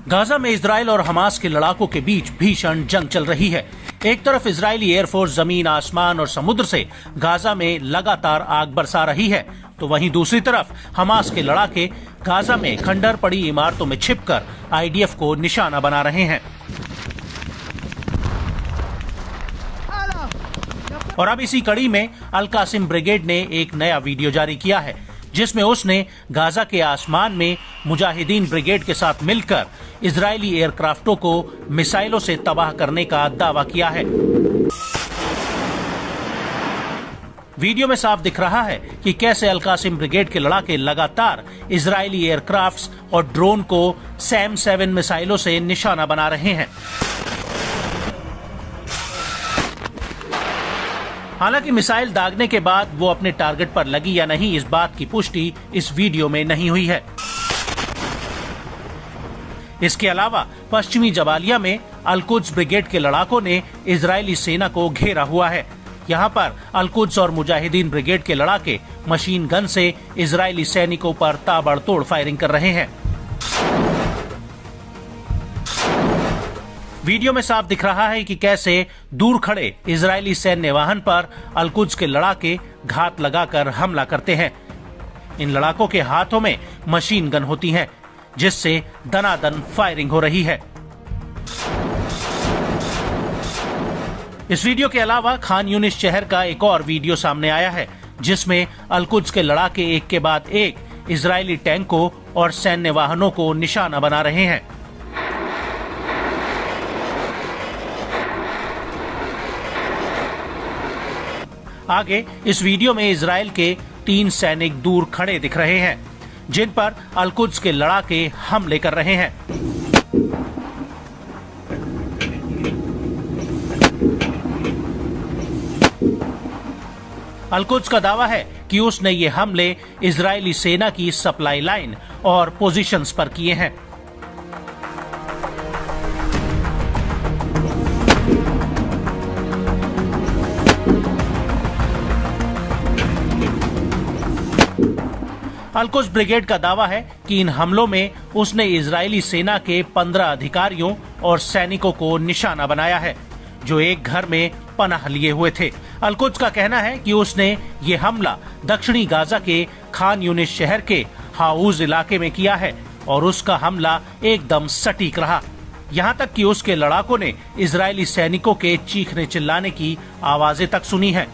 Gaza में Israel और Hamas के लड़ाकों के बीच भीषण जंग चल रही है। एक तरफ इजरायली एयरफोर्स जमीन, आसमान और समुद्र से गाजा में लगातार आग बरसा रही है, तो वहीं दूसरी तरफ हमास के लड़ाके गाजा में खंडर पड़ी इमारतों में छिपकर आईडीएफ को निशाना बना रहे हैं। और अब इसी कड़ी में अल कासिम ब्रिगेड ने एक नया वीडियो जारी किया है, जिसमें उसने गाजा के आसमान में मुजाहिदीन ब्रिगेड के साथ मिलकर इजरायली एयरक्राफ्टों को मिसाइलों से तबाह करने का दावा किया है। वीडियो में साफ दिख रहा है कि कैसे अल कासिम ब्रिगेड के लड़ाके लगातार इजरायली एयरक्राफ्ट्स और ड्रोन को सैम 7 मिसाइलों से निशाना बना रहे हैं। हालांकि मिसाइल दागने के बाद वो अपने टारगेट पर लगी या नहीं, इस बात की पुष्टि इस वीडियो में नहीं हुई है। इसके अलावा पश्चिमी जबालिया में अल कुद्स ब्रिगेड के लड़ाकों ने इजरायली सेना को घेरा हुआ है। यहाँ पर अल कुद्स और मुजाहिदीन ब्रिगेड के लड़ाके मशीन गन से इजरायली सैनिकों पर ताबड़तोड़ फायरिंग कर रहे हैं। वीडियो में साफ दिख रहा है कि कैसे दूर खड़े इजरायली सैन्य वाहन पर अल कुद्स के लड़ाके घात लगाकर हमला करते हैं। इन लड़ाकों के हाथों में मशीन गन होती हैं, जिससे दनादन फायरिंग हो रही है। इस वीडियो के अलावा खान यूनिस शहर का एक और वीडियो सामने आया है, जिसमें अल कुद्स के लड़ाके एक के बाद एक इजरायली टैंकों और सैन्य वाहनों को निशाना बना रहे हैं। आगे इस वीडियो में इजराइल के 3 सैनिक दूर खड़े दिख रहे हैं, जिन पर अल कुद्स के लड़ाके हमले कर रहे हैं। अल कुद्स का दावा है कि उसने ये हमले इजरायली सेना की सप्लाई लाइन और पोजीशंस पर किए हैं। अल कुद्स ब्रिगेड का दावा है कि इन हमलों में उसने इजरायली सेना के 15 अधिकारियों और सैनिकों को निशाना बनाया है, जो एक घर में पनाह लिए हुए थे। अल कुद्स का कहना है कि उसने ये हमला दक्षिणी गाजा के खान यूनिस शहर के हाउज इलाके में किया है और उसका हमला एकदम सटीक रहा। यहाँ तक कि उसके लड़ाकों ने इजरायली सैनिकों के चीखने चिल्लाने की आवाजें तक सुनी है।